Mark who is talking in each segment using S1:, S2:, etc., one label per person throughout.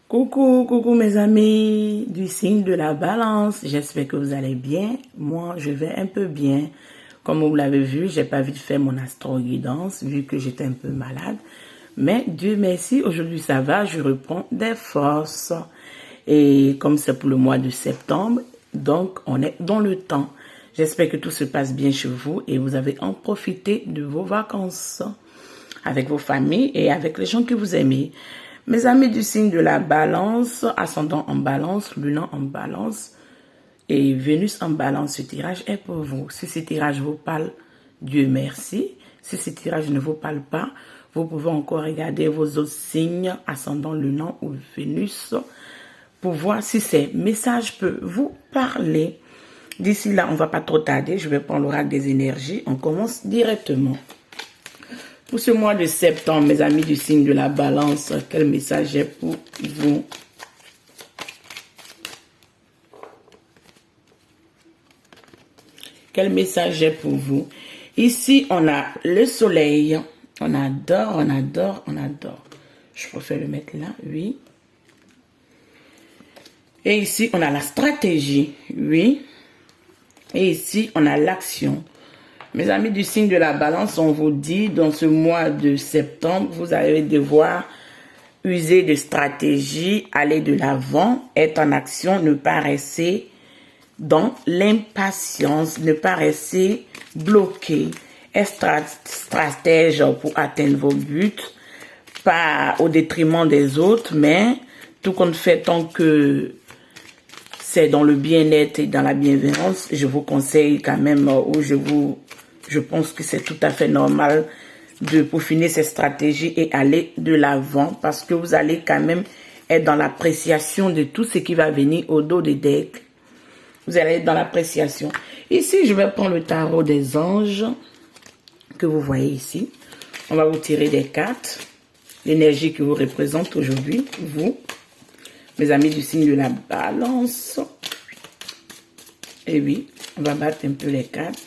S1: Coucou mes amis du signe de la balance, j'espère que vous allez bien. Moi, je vais un peu bien. Comme vous l'avez vu, j'ai pas vite fait mon astro-guidance vu que j'étais un peu malade. Mais Dieu merci, aujourd'hui ça va, je reprends des forces. Et comme c'est pour le mois de septembre, donc on est dans le temps. J'espère que tout se passe bien chez vous et vous avez en profité de vos vacances avec vos familles et avec les gens que vous aimez. Mes amis du signe de la balance, ascendant en balance, lunan en balance et Vénus en balance, ce tirage est pour vous. Si ce tirage vous parle, Dieu merci. Si ce tirage ne vous parle pas, vous pouvez encore regarder vos autres signes, ascendant, lunan ou Vénus, pour voir si ces messages peuvent vous parler. D'ici là, on ne va pas trop tarder, je vais prendre l'oracle des énergies. On commence directement. Pour ce mois de septembre, mes amis du signe de la balance, quel message est pour vous? Quel message est pour vous? Ici, on a le soleil. On adore, on adore, on adore. Je préfère le mettre là, oui. Et ici, on a la stratégie, oui. Et ici, on a l'action. Mes amis du signe de la balance, on vous dit, dans ce mois de septembre, vous allez devoir user de stratégie, aller de l'avant, être en action, ne pas rester dans l'impatience, ne pas rester bloqué. Être stratège pour atteindre vos buts, pas au détriment des autres, mais tout compte fait tant que c'est dans le bien-être et dans la bienveillance, je vous conseille quand même, ou je pense que c'est tout à fait normal de peaufiner ces stratégies et aller de l'avant parce que vous allez quand même être dans l'appréciation de tout ce qui va venir au dos des decks. Vous allez être dans l'appréciation. Ici, je vais prendre le tarot des anges que vous voyez ici. On va vous tirer des cartes. L'énergie qui vous représente aujourd'hui, vous, mes amis du signe de la balance. Et oui, on va battre un peu les cartes.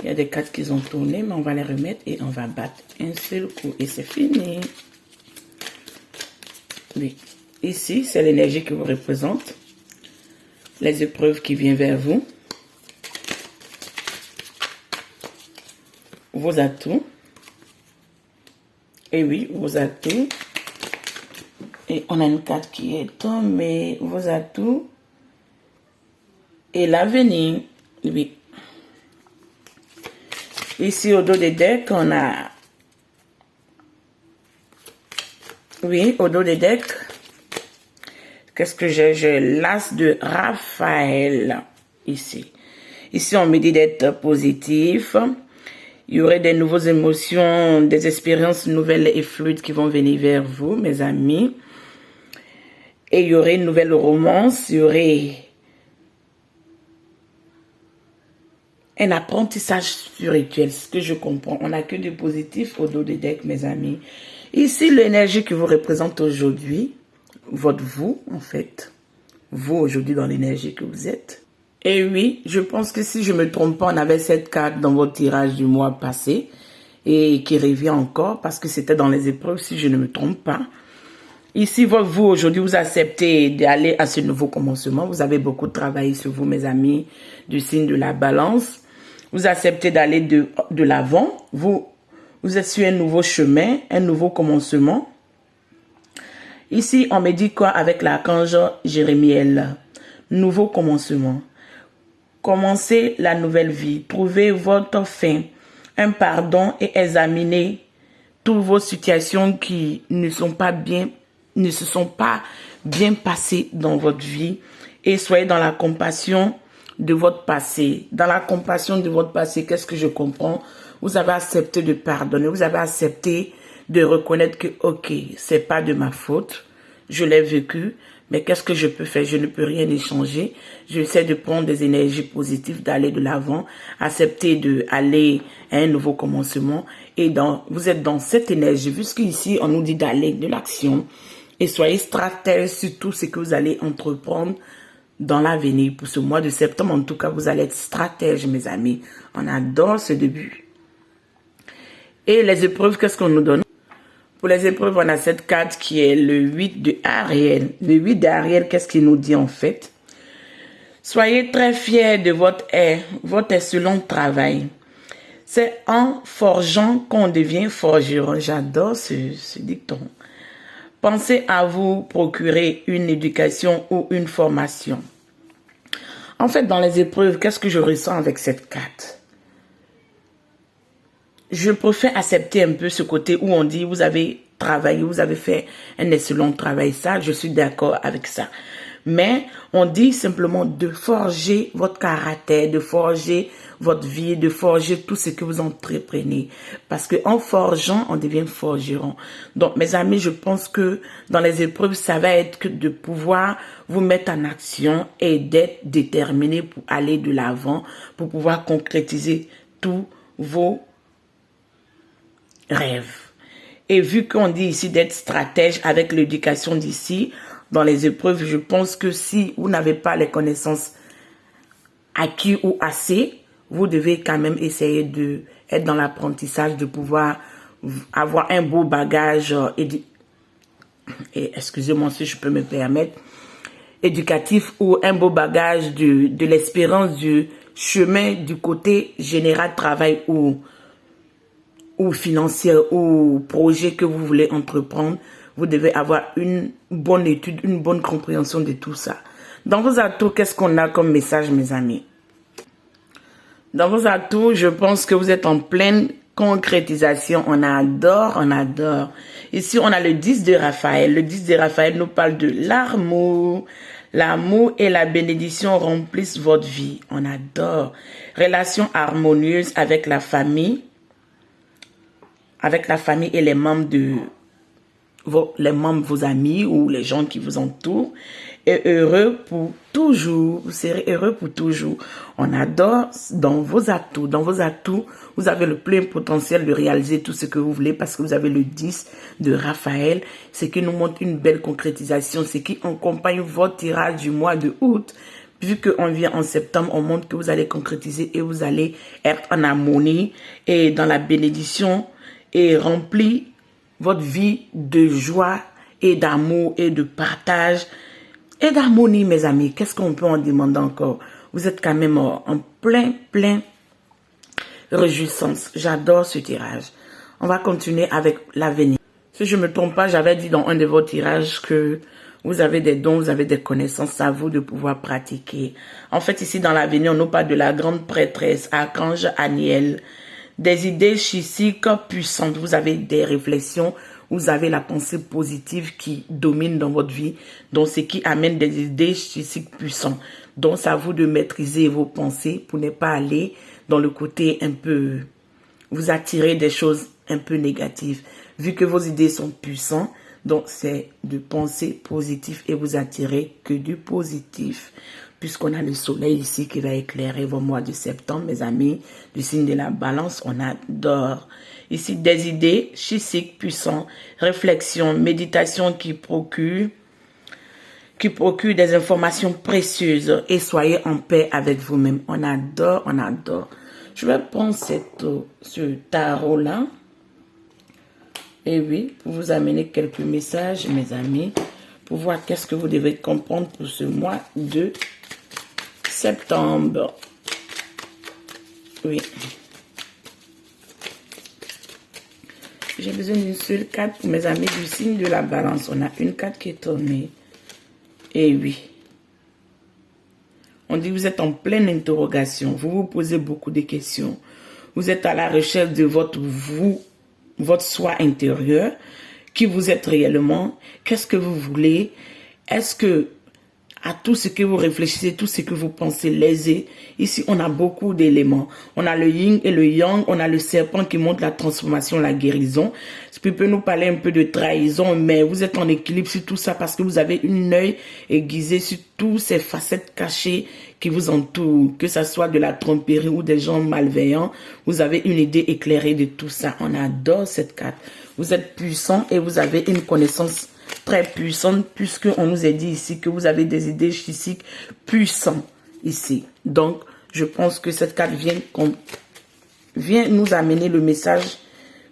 S1: Il y a des cartes qui ont tourné, mais on va les remettre et on va battre un seul coup. Et c'est fini. Oui. Ici, c'est l'énergie qui vous représente. Les épreuves qui viennent vers vous. Vos atouts. Et oui, vos atouts. Et on a une carte qui est tombée. Vos atouts. Et l'avenir. Oui. Ici, au dos des decks, on a... Oui, au dos des decks. Qu'est-ce que j'ai? J'ai l'as de Raphaël. Ici. Ici, on me dit d'être positif. Il y aurait des nouvelles émotions, des expériences nouvelles et fluides qui vont venir vers vous, mes amis. Et il y aurait une nouvelle romance. Il y aurait... un apprentissage spirituel, ce que je comprends. On n'a que du positif au dos des decks, mes amis. Ici, l'énergie qui vous représente aujourd'hui, votre vous, en fait. Vous, aujourd'hui, dans l'énergie que vous êtes. Et oui, je pense que si je ne me trompe pas, on avait cette carte dans votre tirage du mois passé et qui revient encore parce que c'était dans les épreuves, si je ne me trompe pas. Ici, vous, aujourd'hui, vous acceptez d'aller à ce nouveau commencement. Vous avez beaucoup travaillé sur vous, mes amis, du signe de la balance. Vous acceptez d'aller de l'avant. Vous êtes sur un nouveau chemin, un nouveau commencement. Ici, on me dit quoi avec l'archange Jérémiel? Nouveau commencement. Commencez la nouvelle vie. Trouvez votre fin. Un pardon et examinez toutes vos situations qui ne se sont pas bien passées dans votre vie. Et soyez dans la compassion de votre passé. Dans la compassion de votre passé, qu'est-ce que je comprends? Vous avez accepté de pardonner. Vous avez accepté de reconnaître que, ok, c'est pas de ma faute. Je l'ai vécu. Mais qu'est-ce que je peux faire? Je ne peux rien y changer. J'essaie de prendre des énergies positives, d'aller de l'avant, accepter d'aller à un nouveau commencement. Et vous êtes dans cette énergie, puisqu'ici, on nous dit d'aller de l'action. Et soyez stratège sur tout ce que vous allez entreprendre dans l'avenir. Pour ce mois de septembre, en tout cas, vous allez être stratège, mes amis. On adore ce début. Et les épreuves, qu'est-ce qu'on nous donne? Pour les épreuves, on a cette carte qui est le 8 de Ariel. Le 8 d'Ariel, qu'est-ce qu'il nous dit en fait? Soyez très fiers de votre excellent travail. C'est en forgeant qu'on devient forgeron. J'adore ce dicton. Pensez à vous procurer une éducation ou une formation. En fait, dans les épreuves, qu'est-ce que je ressens avec cette carte? Je préfère accepter un peu ce côté où on dit, vous avez travaillé, vous avez fait un excellent travail. Ça, je suis d'accord avec ça. Mais on dit simplement de forger votre caractère, de forger votre vie, de forger tout ce que vous entreprenez. Parce que en forgeant, on devient forgeron. Donc, mes amis, je pense que dans les épreuves, ça va être que de pouvoir vous mettre en action et d'être déterminé pour aller de l'avant, pour pouvoir concrétiser tous vos rêves. Et vu qu'on dit ici d'être stratège avec l'éducation d'ici, dans les épreuves, je pense que si vous n'avez pas les connaissances acquises ou assez, vous devez quand même essayer d'être dans l'apprentissage, de pouvoir avoir un beau bagage, et excusez-moi si je peux me permettre, éducatif ou un beau bagage de l'expérience du chemin du côté général travail ou financier ou projet que vous voulez entreprendre. Vous devez avoir une bonne étude, une bonne compréhension de tout ça. Dans vos atouts, qu'est-ce qu'on a comme message, mes amis? Dans vos atouts, je pense que vous êtes en pleine concrétisation. On adore, on adore. Ici, on a le 10 de Raphaël. Le 10 de Raphaël nous parle de l'amour. L'amour et la bénédiction remplissent votre vie. On adore. Relation harmonieuse avec la famille. Avec la famille et les membres de vos amis ou les gens qui vous entourent, et heureux pour toujours. Vous serez heureux pour toujours. On adore dans vos atouts. Dans vos atouts, vous avez le plein potentiel de réaliser tout ce que vous voulez parce que vous avez le 10 de Raphaël, ce qui nous montre une belle concrétisation, ce qui accompagne votre tirage du mois de août. Vu qu'on vient en septembre, on montre que vous allez concrétiser et vous allez être en harmonie et dans la bénédiction et remplir votre vie de joie et d'amour et de partage et d'harmonie, mes amis. Qu'est-ce qu'on peut en demander encore? Vous êtes quand même en plein réjouissance. J'adore ce tirage. On va continuer avec l'avenir. Si je ne me trompe pas, j'avais dit dans un de vos tirages que vous avez des dons, vous avez des connaissances, à vous de pouvoir pratiquer. En fait, ici dans l'avenir, on nous parle de la grande prêtresse, Archange Aniel. Des idées chissiques puissantes. Vous avez des réflexions, vous avez la pensée positive qui domine dans votre vie. Donc, ce qui amène des idées chissiques puissantes. Donc, c'est à vous de maîtriser vos pensées pour ne pas aller dans le côté un peu... Vous attirer des choses un peu négatives. Vu que vos idées sont puissantes, donc c'est de penser positif et vous attirer que du positif. Puisqu'on a le soleil ici qui va éclairer vos mois de septembre, mes amis, du signe de la balance, on adore. Ici, des idées chissiques, puissantes, réflexion, méditation qui procure des informations précieuses et soyez en paix avec vous-même. On adore, on adore. Je vais prendre ce tarot-là. Et oui, pour vous amener quelques messages, mes amis, pour voir qu'est-ce que vous devez comprendre pour ce mois de septembre. Oui. J'ai besoin d'une seule carte pour mes amis du signe de la balance. On a une carte qui est tournée. Et oui. On dit que vous êtes en pleine interrogation. Vous vous posez beaucoup de questions. Vous êtes à la recherche de votre soi intérieur. Qui vous êtes réellement? Qu'est-ce que vous voulez? Est-ce que à tout ce que vous réfléchissez, tout ce que vous pensez, lésez. Ici, on a beaucoup d'éléments. On a le yin et le yang, on a le serpent qui montre la transformation, la guérison. Ce qui peut nous parler un peu de trahison, mais vous êtes en équilibre sur tout ça parce que vous avez une œil aiguisé sur toutes ces facettes cachées qui vous entourent, que ce soit de la tromperie ou des gens malveillants. Vous avez une idée éclairée de tout ça. On adore cette carte. Vous êtes puissant et vous avez une connaissance très puissante, puisqu'on nous a dit ici que vous avez des idées chissiques puissantes ici. Donc, je pense que cette carte vient nous amener le message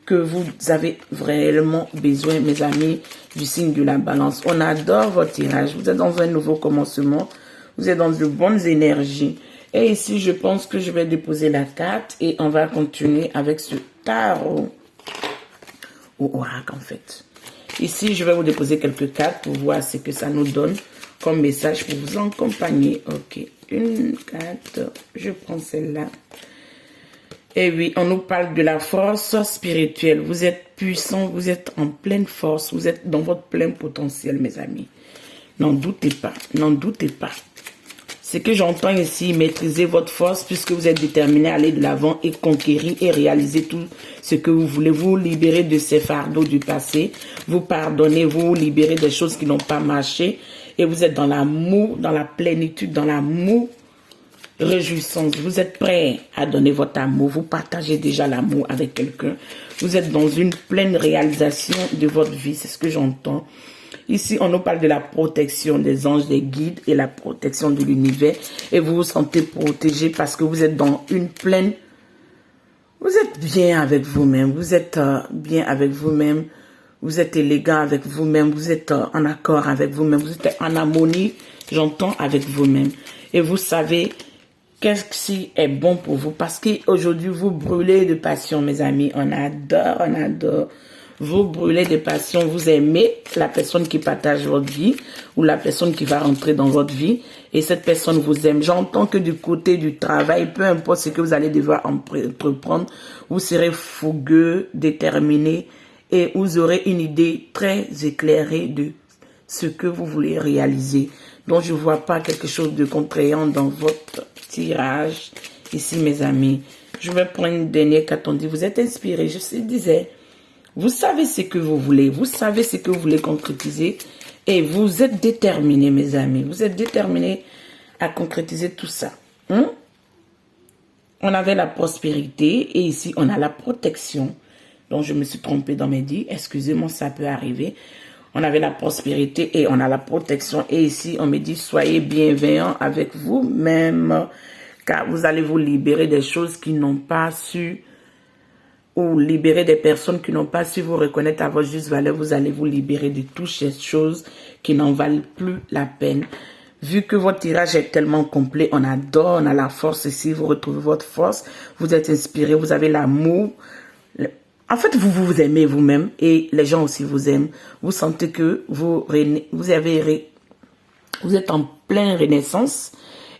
S1: que vous avez réellement besoin, mes amis du signe de la balance. On adore votre tirage. Vous êtes dans un nouveau commencement. Vous êtes dans de bonnes énergies. Et ici, je pense que je vais déposer la carte et on va continuer avec ce tarot. Ou oracle, en fait. Ici, je vais vous déposer quelques cartes pour voir ce que ça nous donne comme message pour vous accompagner. Ok, une carte. Je prends celle-là. Et oui, on nous parle de la force spirituelle. Vous êtes puissant, vous êtes en pleine force, vous êtes dans votre plein potentiel, mes amis. N'en doutez pas, n'en doutez pas. Ce que j'entends ici, maîtrisez votre force puisque vous êtes déterminé à aller de l'avant et conquérir et réaliser tout ce que vous voulez. Vous libérer de ces fardeaux du passé, vous pardonnez, vous libérer des choses qui n'ont pas marché et vous êtes dans l'amour, dans la plénitude, dans l'amour. Réjouissance, vous êtes prêt à donner votre amour, vous partagez déjà l'amour avec quelqu'un, vous êtes dans une pleine réalisation de votre vie, c'est ce que j'entends. Ici, on nous parle de la protection des anges, des guides et la protection de l'univers et vous vous sentez protégé parce que vous êtes dans une pleine, vous êtes bien avec vous-même, vous êtes bien avec vous-même, vous êtes élégant avec vous-même, vous êtes en accord avec vous-même, vous êtes en harmonie, j'entends, avec vous-même et vous savez qu'est-ce qui est bon pour vous? Parce qu'aujourd'hui, vous brûlez de passion, mes amis. On adore, on adore. Vous brûlez de passion. Vous aimez la personne qui partage votre vie ou la personne qui va rentrer dans votre vie. Et cette personne vous aime. J'entends que du côté du travail, peu importe ce que vous allez devoir entreprendre, vous serez fougueux, déterminé et vous aurez une idée très éclairée de ce que vous voulez réaliser. Donc, je ne vois pas quelque chose de contraignant dans votre tirage ici, mes amis. Je vais prendre une dernière carte. On dit, vous êtes inspiré. Je disais, vous savez ce que vous voulez. Vous savez ce que vous voulez concrétiser. Et vous êtes déterminés, mes amis. Vous êtes déterminés à concrétiser tout ça. On avait la prospérité et ici, on a la protection. Donc, je me suis trompée dans mes dits. Excusez-moi, ça peut arriver. On avait la prospérité et on a la protection. Et ici, on me dit, soyez bienveillants avec vous-même, car vous allez vous libérer des choses qui n'ont pas su, ou libérer des personnes qui n'ont pas su vous reconnaître à votre juste valeur. Vous allez vous libérer de toutes ces choses qui n'en valent plus la peine. Vu que votre tirage est tellement complet, on adore, on a la force ici, vous retrouvez votre force, vous êtes inspiré, vous avez l'amour. En fait, vous aimez vous-même et les gens aussi vous aiment. Vous sentez que vous êtes en pleine renaissance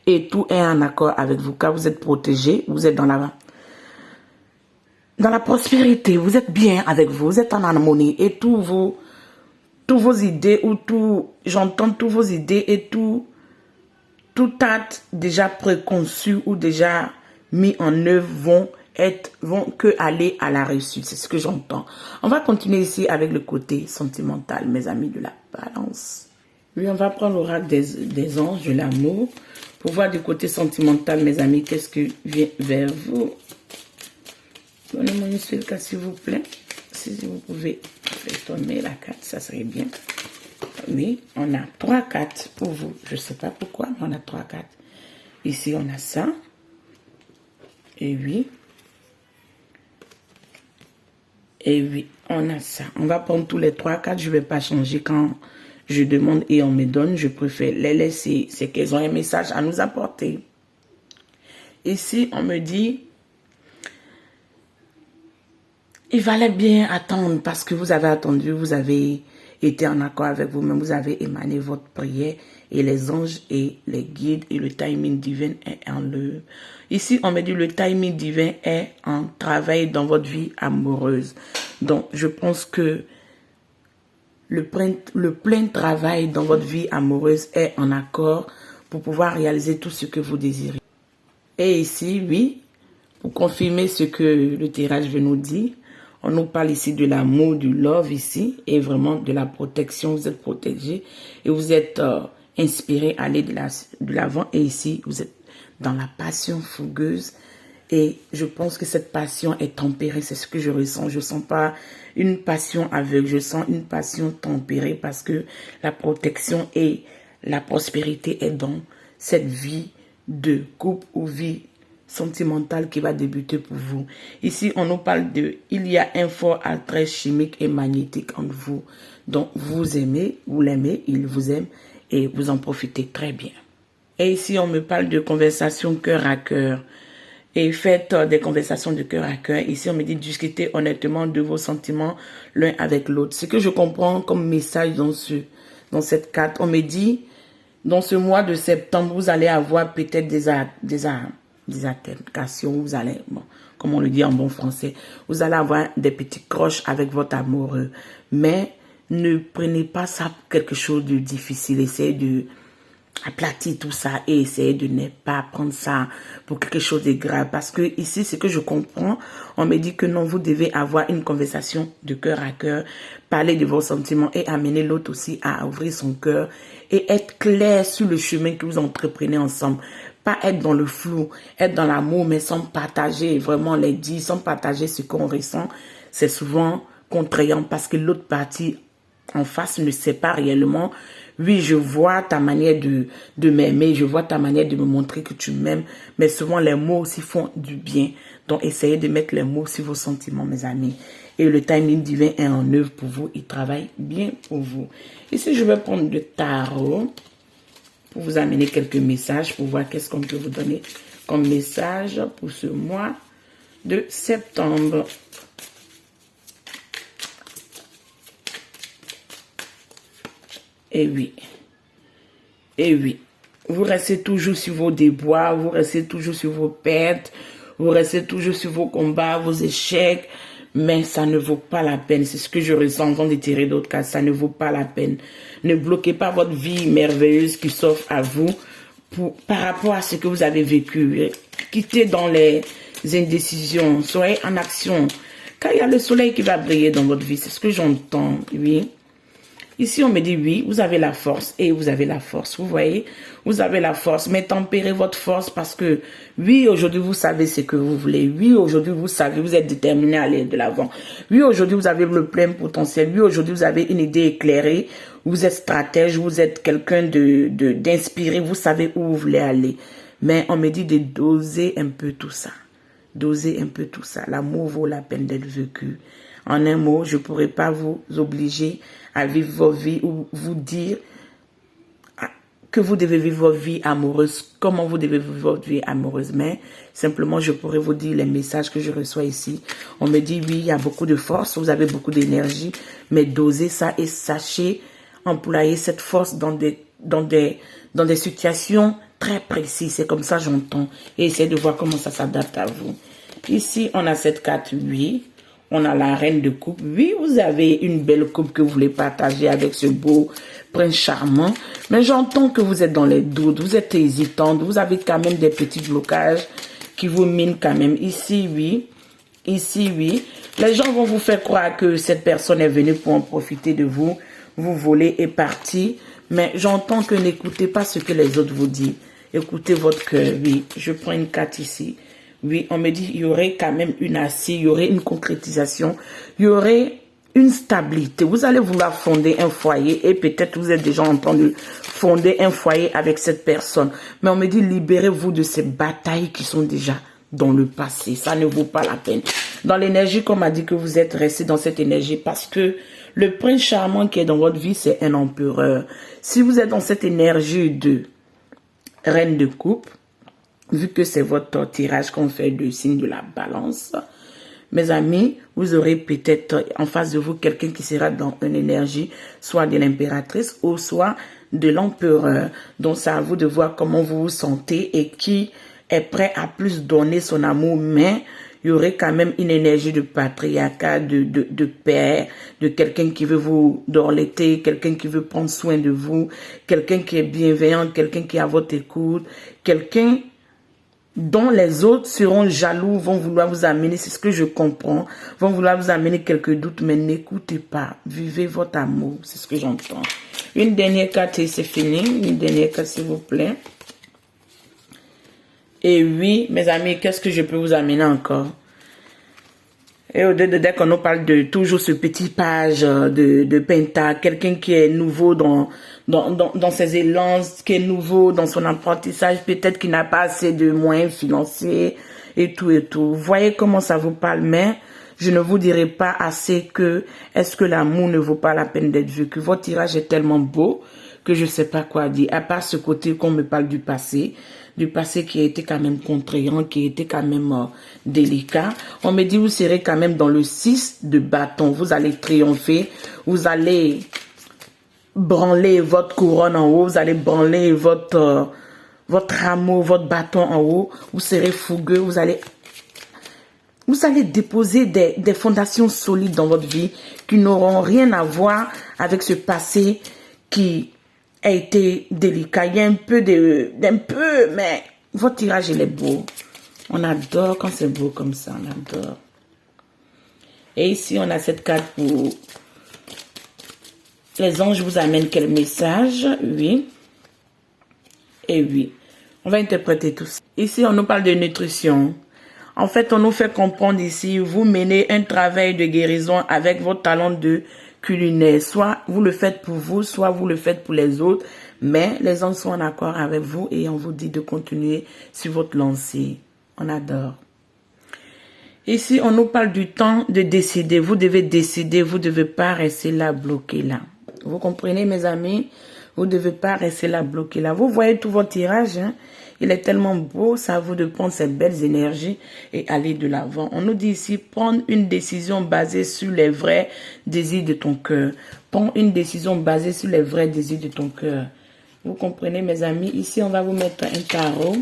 S1: et tout est en accord avec vous car vous êtes protégé, vous êtes dans la prospérité, vous êtes bien avec vous, vous êtes en harmonie et tous vos idées ou j'entends tous vos idées et tout acte déjà préconçu ou déjà mis en œuvre vont que aller à la réussite. C'est ce que j'entends. On va continuer ici avec le côté sentimental, mes amis de la balance. Oui, on va prendre l'oracle des anges de l'amour pour voir du côté sentimental, mes amis, qu'est-ce qui vient vers vous. Donnez-moi une seule carte, s'il vous plaît. Si vous pouvez faire tourner la carte, ça serait bien. Oui, on a 3 cartes pour vous. Je ne sais pas pourquoi, mais on a 3 cartes. Ici, on a ça. Et oui. Et oui, on a ça. On va prendre tous les 3 cartes. Je ne vais pas changer quand je demande et on me donne. Je préfère les laisser. C'est qu'elles ont un message à nous apporter. Ici, on me dit, il fallait bien attendre parce que vous avez attendu, vous avez été en accord avec vous-même, vous avez émané votre prière et les anges et les guides et le timing divin est en eux. Ici, on me dit le timing divin est en travail dans votre vie amoureuse. Donc, je pense que le plein travail dans votre vie amoureuse est en accord pour pouvoir réaliser tout ce que vous désirez. Et ici, oui, pour confirmer ce que le tirage veut nous dire, on nous parle ici de l'amour, du love ici, et vraiment de la protection. Vous êtes protégé et vous êtes inspiré à aller de l'avant. Et ici, vous êtes dans la passion fougueuse. Et je pense que cette passion est tempérée. C'est ce que je ressens. Je ne sens pas une passion aveugle. Je sens une passion tempérée parce que la protection et la prospérité est dans cette vie de couple ou vie sentimental qui va débuter pour vous. Ici, on nous parle de, il y a un fort attrait chimique et magnétique entre vous. Donc, vous aimez, vous l'aimez, il vous aime et vous en profitez très bien. Et ici, on me parle de conversation cœur à cœur. Et faites des conversations de cœur à cœur. Ici, on me dit discuter honnêtement de vos sentiments l'un avec l'autre. Ce que je comprends comme message dans cette carte, on me dit, dans ce mois de septembre, vous allez avoir peut-être des altercations, vous allez, bon, comme on le dit en bon français, vous allez avoir des petits croches avec votre amoureux. Mais ne prenez pas ça pour quelque chose de difficile. Essayez de aplatir tout ça et essayez de ne pas prendre ça pour quelque chose de grave. Parce que ici, ce que je comprends, on me dit que non, vous devez avoir une conversation de cœur à cœur, parler de vos sentiments et amener l'autre aussi à ouvrir son cœur et être clair sur le chemin que vous entreprenez ensemble. Pas être dans le flou, être dans l'amour, mais sans partager vraiment les dits, sans partager ce qu'on ressent. C'est souvent contraignant parce que l'autre partie en face ne sait pas réellement. Oui, je vois ta manière de m'aimer, je vois ta manière de me montrer que tu m'aimes, mais souvent les mots aussi font du bien. Donc, essayez de mettre les mots sur vos sentiments, mes amis. Et le timing divin est en œuvre pour vous, il travaille bien pour vous. Ici, je vais prendre le tarot pour vous amener quelques messages, pour voir qu'est-ce qu'on peut vous donner comme message pour ce mois de septembre. Et oui, vous restez toujours sur vos déboires, vous restez toujours sur vos pertes, vous restez toujours sur vos combats, vos échecs, mais ça ne vaut pas la peine. C'est ce que je ressens avant de tirer d'autres cartes, ça ne vaut pas la peine. Ne bloquez pas votre vie merveilleuse qui s'offre à vous par rapport à ce que vous avez vécu. Quittez dans les indécisions, soyez en action, car il y a le soleil qui va briller dans votre vie, c'est ce que j'entends, oui. Ici, on me dit, oui, vous avez la force et vous avez la force. Vous voyez, vous avez la force, mais tempérez votre force parce que, oui, aujourd'hui, vous savez ce que vous voulez. Oui, aujourd'hui, vous savez, vous êtes déterminé à aller de l'avant. Oui, aujourd'hui, vous avez le plein potentiel. Oui, aujourd'hui, vous avez une idée éclairée. Vous êtes stratège, vous êtes quelqu'un d'inspiré. Vous savez où vous voulez aller. Mais on me dit de doser un peu tout ça. Doser un peu tout ça. L'amour vaut la peine d'être vécu. En un mot, je ne pourrais pas vous obliger à vivre votre vie ou vous dire que vous devez vivre votre vie amoureuse, comment vous devez vivre votre vie amoureuse. Mais simplement, je pourrais vous dire les messages que je reçois ici. On me dit, oui, il y a beaucoup de force, vous avez beaucoup d'énergie, mais dosez ça et sachez employer cette force dans des situations très précises. C'est comme ça j'entends. Et essayez de voir comment ça s'adapte à vous. Ici, on a cette carte, oui. On a la reine de coupe. Oui, vous avez une belle coupe que vous voulez partager avec ce beau prince charmant. Mais j'entends que vous êtes dans les doutes, vous êtes hésitante, vous avez quand même des petits blocages qui vous minent quand même. Ici, oui. Ici, oui. Les gens vont vous faire croire que cette personne est venue pour en profiter de vous. Vous volez et partir. Mais j'entends que n'écoutez pas ce que les autres vous disent. Écoutez votre cœur. Oui, je prends une carte ici. Oui, on me dit il y aurait quand même une assise, il y aurait une concrétisation, il y aurait une stabilité. Vous allez vouloir fonder un foyer et peut-être vous êtes déjà en train de fonder un foyer avec cette personne. Mais on me dit libérez-vous de ces batailles qui sont déjà dans le passé. Ça ne vaut pas la peine. Dans l'énergie, qu'on m'a dit que vous êtes resté dans cette énergie parce que le prince charmant qui est dans votre vie, c'est un empereur. Si vous êtes dans cette énergie de reine de coupe, vu que c'est votre tirage qu'on fait de signe de la balance, mes amis, vous aurez peut-être en face de vous quelqu'un qui sera dans une énergie, soit de l'impératrice ou soit de l'empereur. Donc, c'est à vous de voir comment vous vous sentez et qui est prêt à plus donner son amour, mais il y aurait quand même une énergie de patriarcat, de père, de quelqu'un qui veut vous dorloter, quelqu'un qui veut prendre soin de vous, quelqu'un qui est bienveillant, quelqu'un qui est à votre écoute, quelqu'un dont les autres seront jaloux, vont vouloir vous amener, c'est ce que je comprends, vont vouloir vous amener quelques doutes, mais n'écoutez pas, vivez votre amour, c'est ce que j'entends. Une dernière carte et c'est fini, une dernière carte s'il vous plaît. Et oui, mes amis, qu'est-ce que je peux vous amener encore? Et au dès qu'on nous parle de toujours ce petit page de Penta, quelqu'un qui est nouveau dans ses élans, qui est nouveau dans son apprentissage, peut-être qu'il n'a pas assez de moyens financiers et tout et tout. Vous voyez comment ça vous parle, mais je ne vous dirai pas assez que est-ce que l'amour ne vaut pas la peine d'être vécu. Votre tirage est tellement beau que je ne sais pas quoi dire, à part ce côté qu'on me parle du passé qui a été quand même contraignant, qui a été quand même délicat. On me dit, vous serez quand même dans le 6 de bâton. Vous allez triompher, vous allez branler votre couronne en haut, vous allez branler votre rameau, votre bâton en haut. Vous serez fougueux, vous allez déposer des fondations solides dans votre vie qui n'auront rien à voir avec ce passé qui a été délicat. Il y a un peu, mais votre tirage, il est beau. On adore quand c'est beau comme ça, on adore. Et ici, on a cette carte pour les anges vous amènent quel message? Oui. Et oui. On va interpréter tout ça. Ici, on nous parle de nutrition. En fait, on nous fait comprendre ici, vous menez un travail de guérison avec votre talent de culinaire. Soit vous le faites pour vous, soit vous le faites pour les autres. Mais les anges sont en accord avec vous et on vous dit de continuer sur votre lancée. On adore. Ici, on nous parle du temps de décider. Vous devez décider, vous ne devez pas rester là, bloqué là. Vous comprenez, mes amis? Vous ne devez pas rester là, bloqué là. Vous voyez tout votre tirage, hein? Il est tellement beau, c'est à vous de prendre ces belles énergies et aller de l'avant. On nous dit ici, prendre une décision basée sur les vrais désirs de ton cœur. Prends une décision basée sur les vrais désirs de ton cœur. Vous comprenez, mes amis? Ici, on va vous mettre un tarot.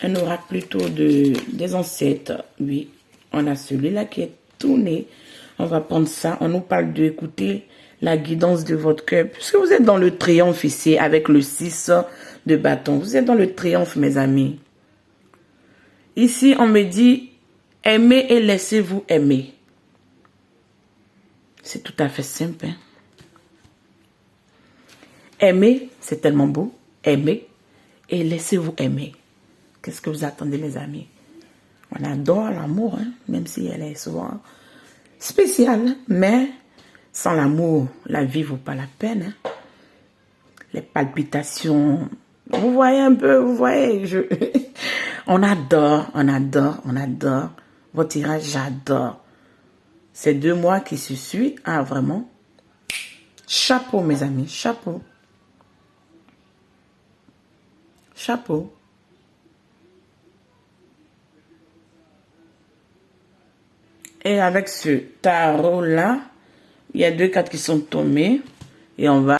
S1: Un oracle plutôt des ancêtres. Oui, on a celui-là qui est tourné. On va prendre ça. On nous parle d'écouter la guidance de votre cœur. Puisque vous êtes dans le triomphe ici avec le 6 de bâton. Vous êtes dans le triomphe, mes amis. Ici, on me dit, aimez et laissez-vous aimer. C'est tout à fait simple. Hein? Aimer, c'est tellement beau. Aimez et laissez-vous aimer. Qu'est-ce que vous attendez, les amis? On adore l'amour, hein? Même si elle est souvent spéciale. Mais sans l'amour, la vie ne vaut pas la peine. Hein? Les palpitations, vous voyez un peu, vous voyez. On adore, on adore, on adore. Votre tirage, j'adore. Ces 2 mois qui se suivent, ah vraiment, chapeau, mes amis, chapeau. Chapeau. Et avec ce tarot-là, il y a 2 cartes qui sont tombées. Et on va...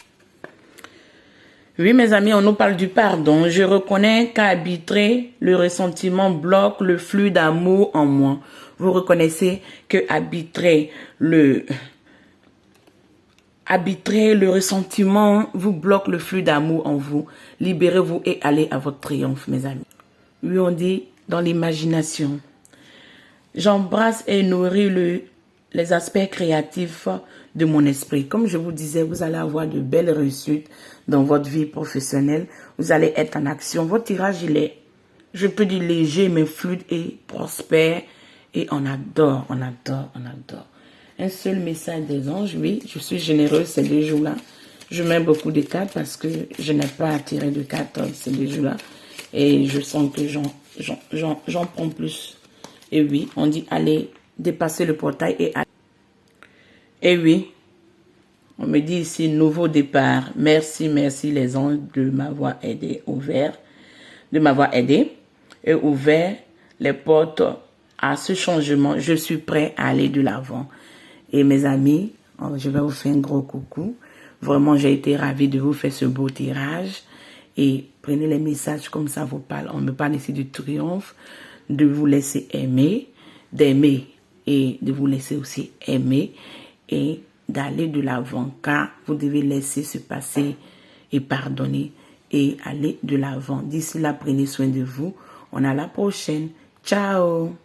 S1: Oui, mes amis, on nous parle du pardon. Je reconnais qu'arbitrer le ressentiment bloque le flux d'amour en moi. Vous reconnaissez que arbitrer le ressentiment vous bloque le flux d'amour en vous. Libérez-vous et allez à votre triomphe, mes amis. Oui, on dit dans l'imagination. J'embrasse et nourris les aspects créatifs de mon esprit. Comme je vous disais, vous allez avoir de belles réussites dans votre vie professionnelle. Vous allez être en action. Votre tirage, il est, je peux dire léger, mais fluide et prospère. Et on adore, on adore, on adore. Un seul message des anges, oui, je suis généreuse ces 2 jours-là. Je mets beaucoup de cartes parce que je n'ai pas à tirer de cartes ces 2 jours-là. Et je sens que j'en prends plus. Et oui, on dit allez dépasser le portail et aller. Et oui, on me dit ici nouveau départ. Merci, merci les anges de m'avoir aidé, et ouvert les portes à ce changement. Je suis prêt à aller de l'avant. Et mes amis, je vais vous faire un gros coucou. Vraiment, j'ai été ravie de vous faire ce beau tirage. Et prenez les messages comme ça vous parle. On me parle ici du triomphe, de vous laisser aimer, d'aimer et de vous laisser aussi aimer et d'aller de l'avant, car vous devez laisser se passer et pardonner et aller de l'avant. D'ici là, prenez soin de vous. On a la prochaine. Ciao!